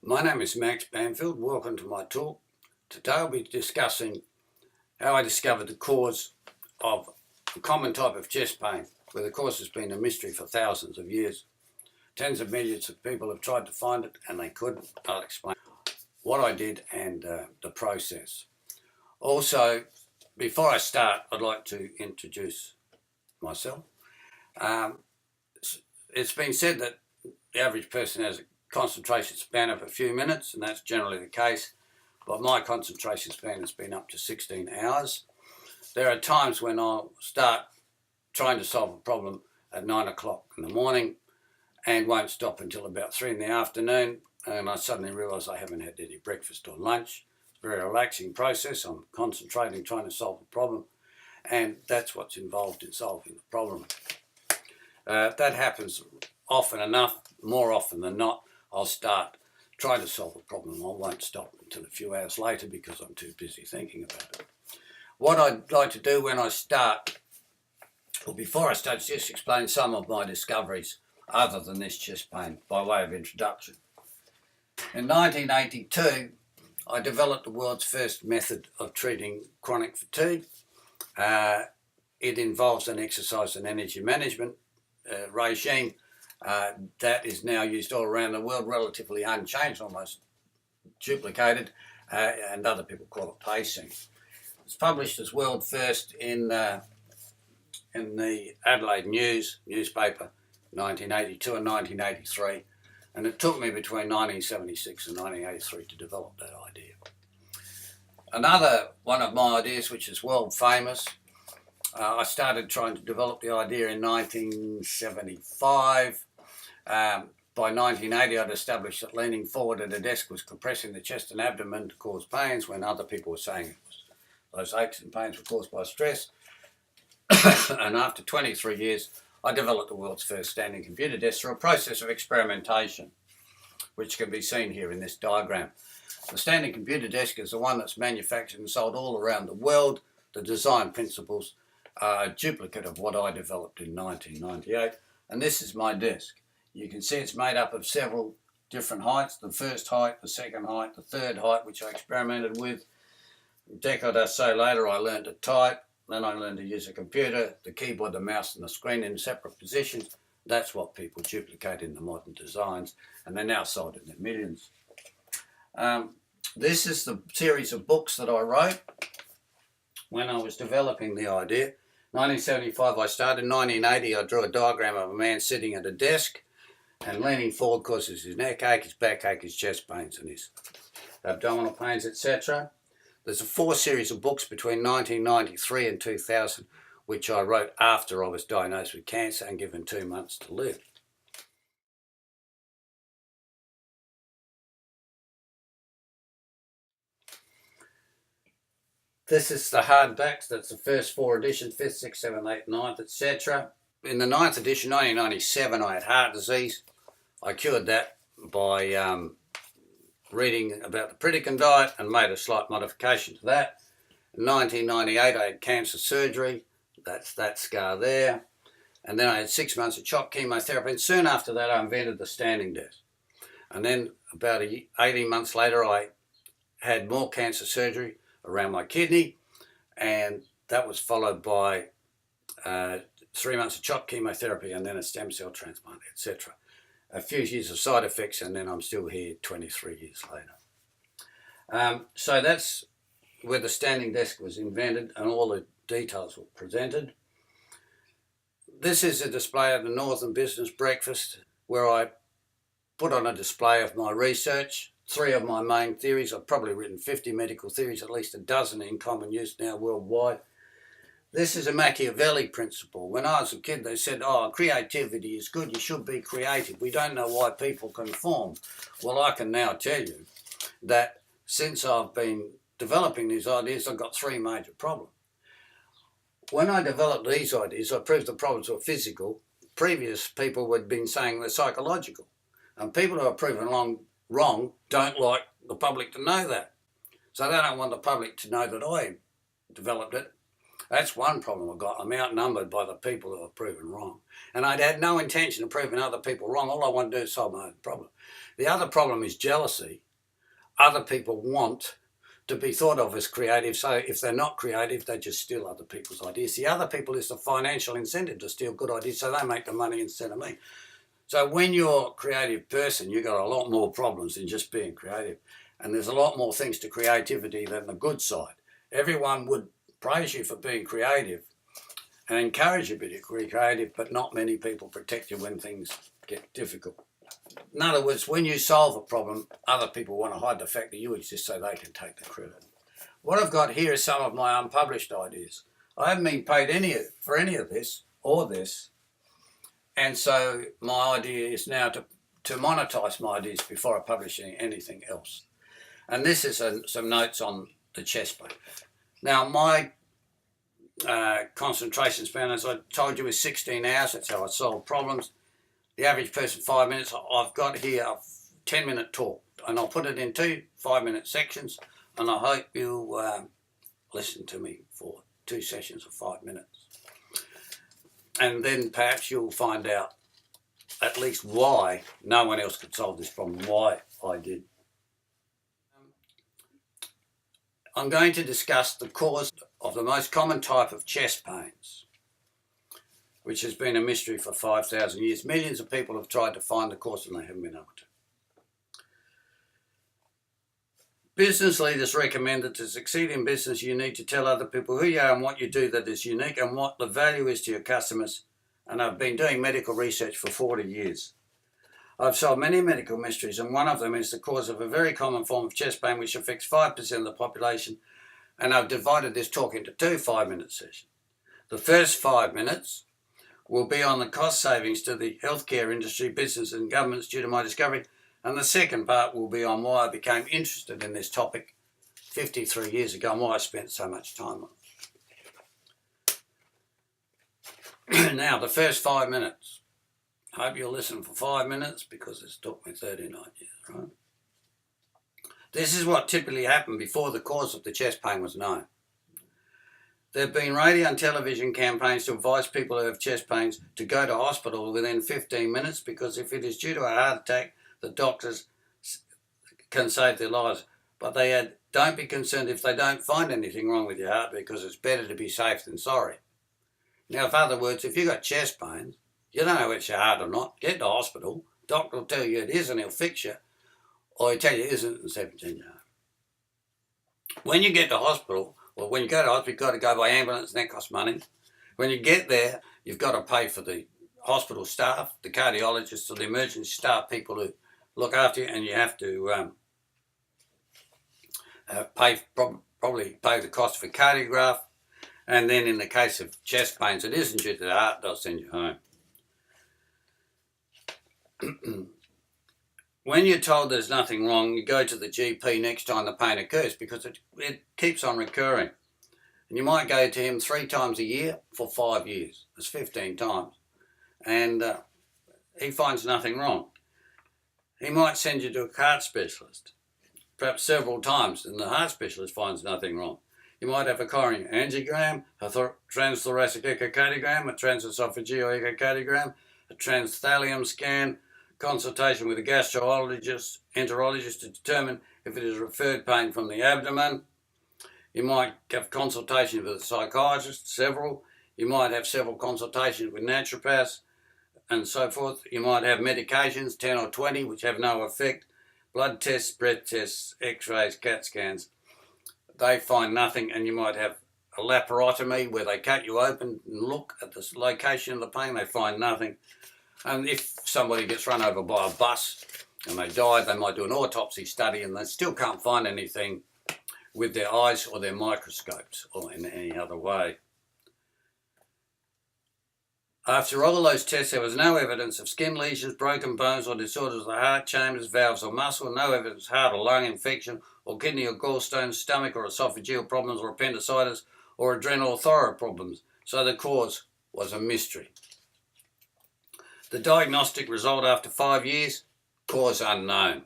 My name is Max Banfield. Welcome to my talk. Today I'll be discussing how I discovered the cause of a common type of chest pain, where the cause has been a mystery for thousands of years. Tens of millions of people have tried to find it and they couldn't. I'll explain what I did and the process. Also, before I start, I'd like to introduce myself. It's been said that the average person has a concentration span of a few minutes, and that's generally the case, but my concentration span has been up to 16 hours. There are times when I'll start trying to solve a problem at 9 o'clock in the morning and won't stop until about 3 in the afternoon, and I suddenly realise I haven't had any breakfast or lunch. It's a very relaxing process. I'm concentrating, trying to solve a problem, and that's what's involved in solving the problem. That happens often enough, more often than not. I'll start trying to solve a problem. I won't stop until a few hours later because I'm too busy thinking about it. What I'd like to do when I start, or before I start, is just explain some of my discoveries other than this chest pain by way of introduction. In 1982, I developed the world's first method of treating chronic fatigue. It involves an exercise and energy management regime that is now used all around the world, relatively unchanged, almost duplicated, and other people call it pacing. It's published as world first in the Adelaide newspaper, 1982 and 1983, and it took me between 1976 and 1983 to develop that idea. Another one of my ideas, which is world famous, I started trying to develop the idea in 1975. By 1980, I'd established that leaning forward at a desk was compressing the chest and abdomen to cause pains, when other people were saying it was those aches and pains were caused by stress. And after 23 years, I developed the world's first standing computer desk through a process of experimentation, which can be seen here in this diagram. The standing computer desk is the one that's manufactured and sold all around the world. The design principles are a duplicate of what I developed in 1998, and this is my desk. You can see it's made up of several different heights: the first height, the second height, the third height, which I experimented with. A decade or so later, I learned to type. Then I learned to use a computer, the keyboard, the mouse and the screen in separate positions. That's what people duplicate in the modern designs, and they're now sold in their millions. This is the series of books that I wrote when I was developing the idea. 1975 I started. In 1980 I drew a diagram of a man sitting at a desk and leaning forward causes his neck ache, his back ache, his chest pains and his abdominal pains, etc. There's a 4 series of books between 1993 and 2000 which I wrote after I was diagnosed with cancer and given 2 months to live. This is the hardbacks. That's the first 4 editions, 5th, 6th, 7th, 8th, 9th, etc. In the 9th edition, 1997, I had heart disease. I cured that by reading about the Pritikin diet and made a slight modification to that. In 1998, I had cancer surgery. That's that scar there. And then I had 6 months of CHOP chemotherapy. And soon after that, I invented the standing desk. And then about 18 months later, I had more cancer surgery around my kidney, and that was followed by 3 months of CHOP chemotherapy and then a stem cell transplant, etc. A few years of side effects, and then I'm still here 23 years later. So that's where the standing desk was invented and all the details were presented. This is a display of the Northern Business Breakfast, where I put on a display of my research. 3 of my main theories. I've probably written 50 medical theories, at least a dozen in common use now worldwide. This is a Machiavelli principle. When I was a kid, they said, oh, creativity is good, you should be creative. We don't know why people conform. Well, I can now tell you that since I've been developing these ideas, I've got 3 major problems. When I developed these ideas, I proved the problems were physical. Previous people had been saying they're psychological. And people who are proven wrong don't like the public to know that. So they don't want the public to know that I developed it. That's one problem I've got. I'm outnumbered by the people who are proven wrong. And I'd had no intention of proving other people wrong. All I want to do is solve my own problem. The other problem is jealousy. Other people want to be thought of as creative, so if they're not creative, they just steal other people's ideas. The other people is the financial incentive to steal good ideas, so they make the money instead of me. So when you're a creative person, you've got a lot more problems than just being creative. And there's a lot more things to creativity than the good side. Everyone would praise you for being creative and encourage you to be creative, but not many people protect you when things get difficult. In other words, when you solve a problem, other people want to hide the fact that you exist so they can take the credit. What I've got here is some of my unpublished ideas. I haven't been paid for any of this or this, and so my idea is now to monetize my ideas before I publish anything else. And this is some notes on the chest pain. Now, my concentration span, as I told you, is 16 hours. That's how I solve problems. The average person, 5 minutes. I've got here a 10-minute talk, and I'll put it in 2 5-minute sections, and I hope you listen to me for 2 sessions of 5 minutes. And then perhaps you'll find out at least why no one else could solve this problem, why I did. I'm going to discuss the cause of the most common type of chest pains, which has been a mystery for 5,000 years. Millions of people have tried to find the cause and they haven't been able to. Business leaders recommend that to succeed in business, you need to tell other people who you are and what you do that is unique and what the value is to your customers. And I've been doing medical research for 40 years. I've solved many medical mysteries, and one of them is the cause of a very common form of chest pain which affects 5% of the population, and I've divided this talk into 2 5-minute sessions. The first 5 minutes will be on the cost savings to the healthcare industry, business and governments due to my discovery, and the second part will be on why I became interested in this topic 53 years ago and why I spent so much time on it. Now, the first 5 minutes. I hope you'll listen for 5 minutes because it's took me 39 years, right? This is what typically happened before the cause of the chest pain was known. There have been radio and television campaigns to advise people who have chest pains to go to hospital within 15 minutes because if it is due to a heart attack, the doctors can save their lives. But they add, don't be concerned if they don't find anything wrong with your heart because it's better to be safe than sorry. Now, in other words, if you've got chest pains, you don't know if it's your heart or not, get to hospital. Doctor will tell you it is and he'll fix you. Or he'll tell you it isn't and say it's in your heart. When you get to hospital, well, when you go to hospital, you've got to go by ambulance and that costs money. When you get there, you've got to pay for the hospital staff, the cardiologists or the emergency staff, people who look after you, and you have to probably pay the cost for cardiograph. And then in the case of chest pains, it isn't due to the heart, they'll send you home. When you're told there's nothing wrong, you go to the GP next time the pain occurs because it keeps on recurring. And you might go to him 3 times a year for 5 years. That's 15 times. And he finds nothing wrong. He might send you to a heart specialist, perhaps several times, and the heart specialist finds nothing wrong. You might have a coronary angiogram, a transthoracic echocardiogram, a transesophageal echocardiogram, a transthallium scan, consultation with a gastroenterologist to determine if it is referred pain from the abdomen. You might have consultation with a psychiatrist, several. You might have several consultations with naturopaths and so forth. You might have medications, 10 or 20, which have no effect. Blood tests, breath tests, x-rays, CAT scans. They find nothing, and you might have a laparotomy where they cut you open and look at the location of the pain. They find nothing. And if somebody gets run over by a bus and they die, they might do an autopsy study and they still can't find anything with their eyes or their microscopes or in any other way. After all those tests, there was no evidence of skin lesions, broken bones or disorders of the heart chambers, valves or muscle, no evidence of heart or lung infection or kidney or gallstones, stomach or esophageal problems or appendicitis or adrenal or thyroid problems. So the cause was a mystery. The diagnostic result after 5 years, cause unknown.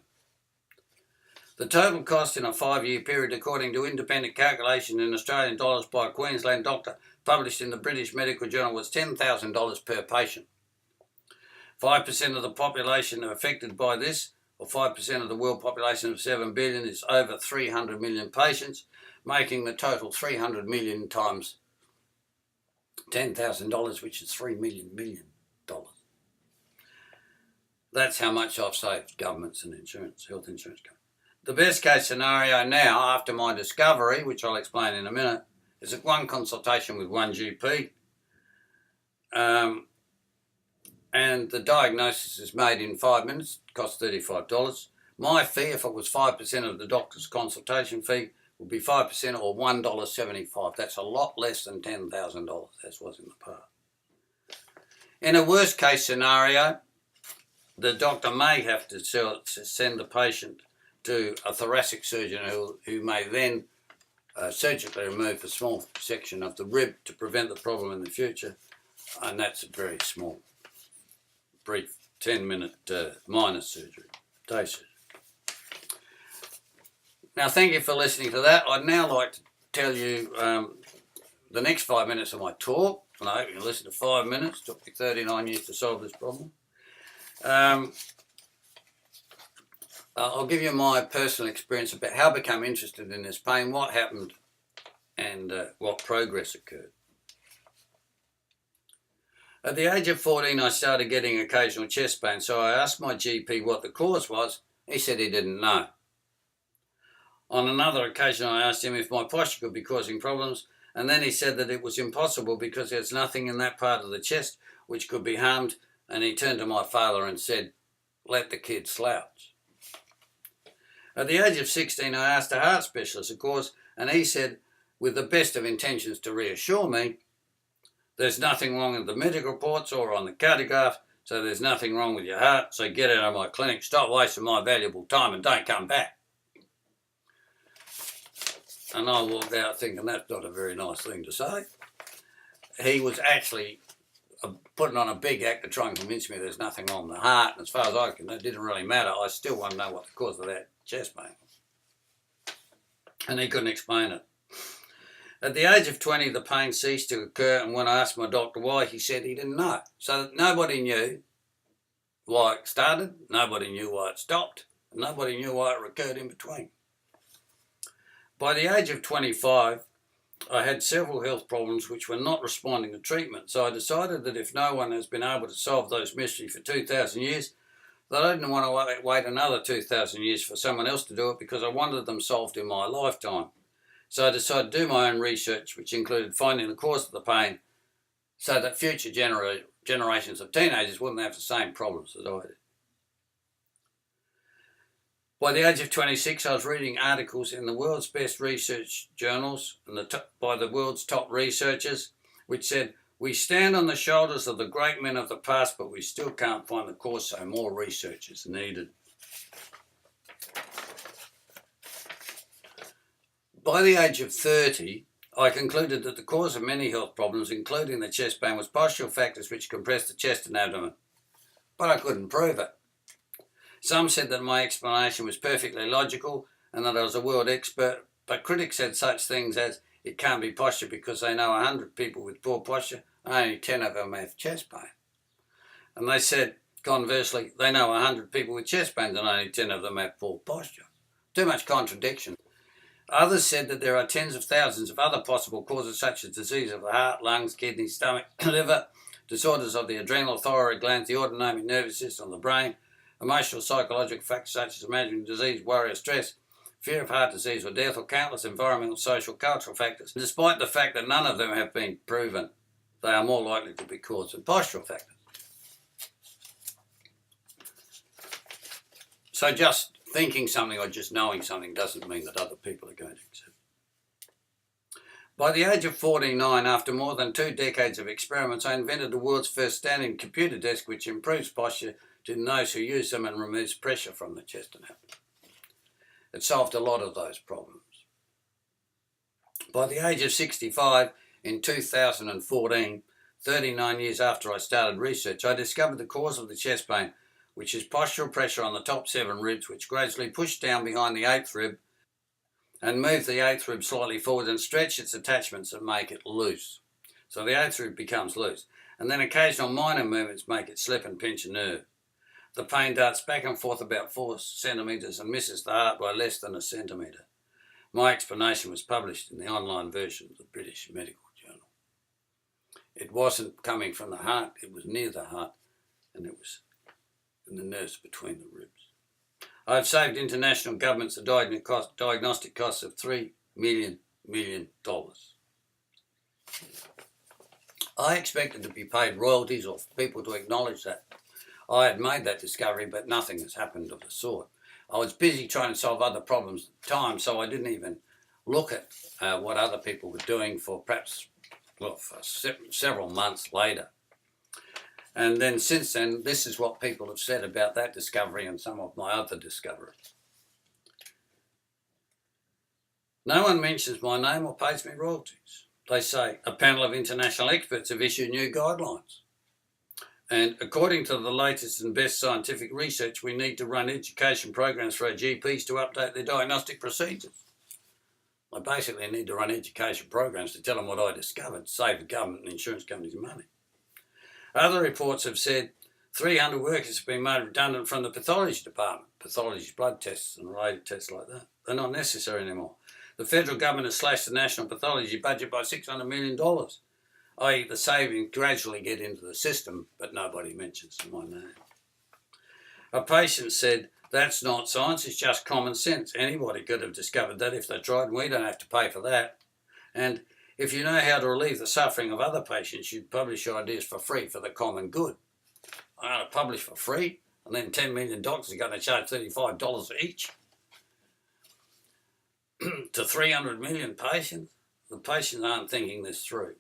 The total cost in a 5-year period, according to independent calculation in Australian dollars by a Queensland doctor published in the British Medical Journal, was $10,000 per patient. 5% of the population affected by this, or 5% of the world population of 7 billion, is over 300 million patients, making the total 300 million times $10,000, which is $3 million. That's how much I've saved governments and health insurance companies. The best case scenario now, after my discovery, which I'll explain in a minute, is that one consultation with one GP, and the diagnosis is made in 5 minutes, costs $35. My fee, if it was 5% of the doctor's consultation fee, would be 5% or $1.75. That's a lot less than $10,000, as was in the past. In a worst case scenario, the doctor may have to send the patient to a thoracic surgeon who may then surgically remove a small section of the rib to prevent the problem in the future, and that's a very small, brief 10-minute minor surgery, day surgery. Now, thank you for listening to that. I'd now like to tell you the next 5 minutes of my talk, and I hope you listen to 5 minutes. It took me 39 years to solve this problem. I'll give you my personal experience about how I became interested in this pain, what happened, and what progress occurred. At the age of 14, I started getting occasional chest pain, so I asked my GP what the cause was. He said he didn't know. On another occasion, I asked him if my posture could be causing problems, and then he said that it was impossible because there's nothing in that part of the chest which could be harmed, and he turned to my father and said, "Let the kid slouch." At the age of 16, I asked a heart specialist, of course, and he said, with the best of intentions to reassure me, "There's nothing wrong with the medical reports or on the cardiograph, so there's nothing wrong with your heart, so get out of my clinic, stop wasting my valuable time and don't come back." And I walked out thinking that's not a very nice thing to say. He was actually putting on a big act to try and convince me there's nothing wrong with the heart, and as far as I can, it didn't really matter. I still want to know what the cause of that chest pain was. And he couldn't explain it. At the age of 20, the pain ceased to occur, and when I asked my doctor why, he said he didn't know. So nobody knew why it started, nobody knew why it stopped, and nobody knew why it recurred in between. By the age of 25, I had several health problems which were not responding to treatment, so I decided that if no one has been able to solve those mysteries for 2,000 years, that I didn't want to wait another 2,000 years for someone else to do it because I wanted them solved in my lifetime. So I decided to do my own research, which included finding the cause of the pain so that future generations of teenagers wouldn't have the same problems as I did. By the age of 26, I was reading articles in the world's best research journals and by the world's top researchers, which said, "We stand on the shoulders of the great men of the past, but we still can't find the cause, so more research is needed." By the age of 30, I concluded that the cause of many health problems, including the chest pain, was postural factors which compressed the chest and abdomen. But I couldn't prove it. Some said that my explanation was perfectly logical and that I was a world expert, but critics said such things as, "It can't be posture because they know 100 people with poor posture, and only 10 of them have chest pain." And they said, conversely, they know 100 people with chest pain and only 10 of them have poor posture. Too much contradiction. Others said that there are tens of thousands of other possible causes such as disease of the heart, lungs, kidneys, stomach, liver, disorders of the adrenal, thyroid glands, the autonomic nervous system, the brain, emotional, psychological factors such as imaginary disease, worry or stress, fear of heart disease or death, or countless environmental, social, cultural factors. Despite the fact that none of them have been proven, they are more likely to be caused than postural factors. So just thinking something or just knowing something doesn't mean that other people are going to accept it. By the age of 49, after more than 2 decades of experiments, I invented the world's first standing computer desk which improves posture to those who use them and removes pressure from the chest and abdomen. It solved a lot of those problems. By the age of 65, in 2014, 39 years after I started research, I discovered the cause of the chest pain which is postural pressure on the top 7 ribs, which gradually push down behind the 8th rib and move the 8th rib slightly forward and stretch its attachments and make it loose. So the 8th rib becomes loose. And then occasional minor movements make it slip and pinch a nerve. The pain darts back and forth about 4 centimetres and misses the heart by less than a centimetre. My explanation was published in the online version of the British Medical Journal. It wasn't coming from the heart, it was near the heart, and it was in the nerves between the ribs. I have saved international governments the diagnostic costs of $3 million. I expected to be paid royalties or for people to acknowledge that I had made that discovery, but nothing has happened of the sort. I was busy trying to solve other problems at the time, so I didn't even look at what other people were doing for several months later. And then since then, this is what people have said about that discovery and some of my other discoveries. No one mentions my name or pays me royalties. They say a panel of international experts have issued new guidelines. And according to the latest and best scientific research, we need to run education programs for our GPs to update their diagnostic procedures. I basically need to run education programs to tell them what I discovered, save the government and insurance companies money. Other reports have said 300 workers have been made redundant from the pathology department. Pathology, blood tests and related tests like that. They're not necessary anymore. The federal government has slashed the national pathology budget by $600 million. I.e. the savings gradually get into the system, but nobody mentions my name. A patient said, that's not science, it's just common sense. Anybody could have discovered that if they tried, and we don't have to pay for that. And if you know how to relieve the suffering of other patients, you'd publish your ideas for free for the common good. I'm going to publish for free, and then 10 million doctors are going to charge $35 each to 300 million patients. The patients aren't thinking this through.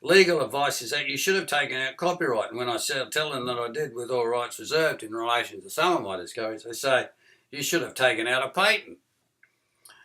Legal advice is that you should have taken out copyright, and when I tell them that I did with all rights reserved in relation to some of my discoveries, they say you should have taken out a patent.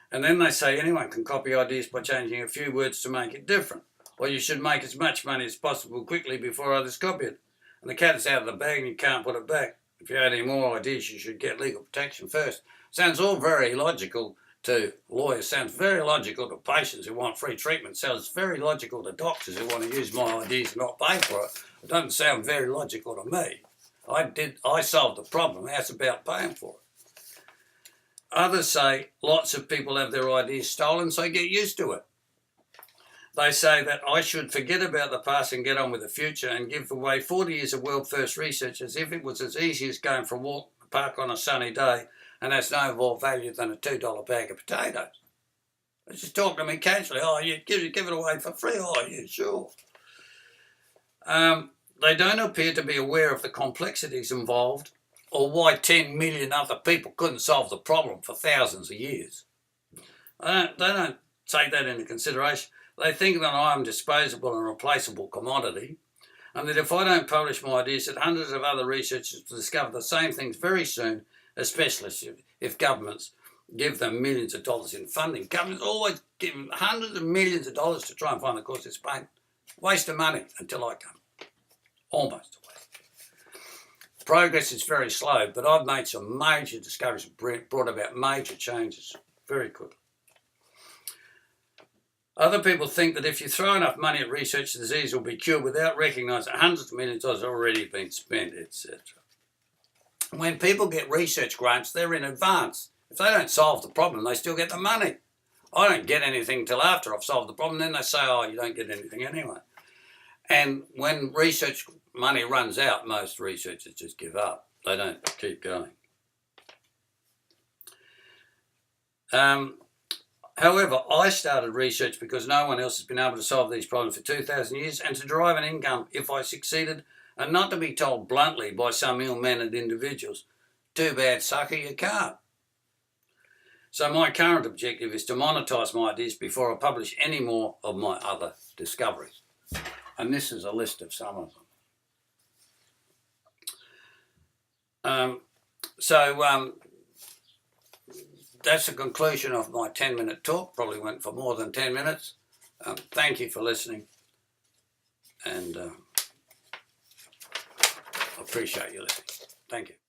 And then they say anyone can copy ideas by changing a few words to make it different, or you should make as much money as possible quickly before others copy it. And the cat is out of the bag and you can't put it back. If you had any more ideas, you should get legal protection first. Sounds all very logical to lawyers, sounds very logical to patients who want free treatment, sounds very logical to doctors who want to use my ideas and not pay for it. It doesn't sound very logical to me. I solved the problem, that's about paying for it. Others say lots of people have their ideas stolen, so get used to it. They say that I should forget about the past and get on with the future and give away 40 years of world first research as if it was as easy as going for a walk in the park on a sunny day and has no more value than a $2 bag of potatoes. They just talk to me casually. Oh, you give it away for free? Oh, yeah, sure. They don't appear to be aware of the complexities involved or why 10 million other people couldn't solve the problem for thousands of years. They don't take that into consideration. They think that I am disposable and replaceable commodity, and that if I don't publish my ideas, that hundreds of other researchers will discover the same things very soon, especially if governments give them millions of dollars in funding. Governments always give them hundreds of millions of dollars to try and find the cause of this pain. Waste of money until I come. Almost a waste. Progress is very slow, but I've made some major discoveries, brought about major changes very quickly. Other people think that if you throw enough money at research, the disease will be cured without recognising hundreds of millions of dollars have already been spent, etc. When people get research grants, they're in advance. If they don't solve the problem, they still get the money. I don't get anything till after I've solved the problem. Then they say, oh, you don't get anything anyway. And when research money runs out, most researchers just give up. They don't keep going. However, I started research because no one else has been able to solve these problems for 2,000 years and to derive an income if I succeeded, and not to be told bluntly by some ill-mannered individuals, too bad, sucker, you can't. So my current objective is to monetise my ideas before I publish any more of my other discoveries. And this is a list of some of them. That's the conclusion of my 10-minute talk. Probably went for more than 10 minutes. Thank you for listening, and I appreciate you listening. Thank you.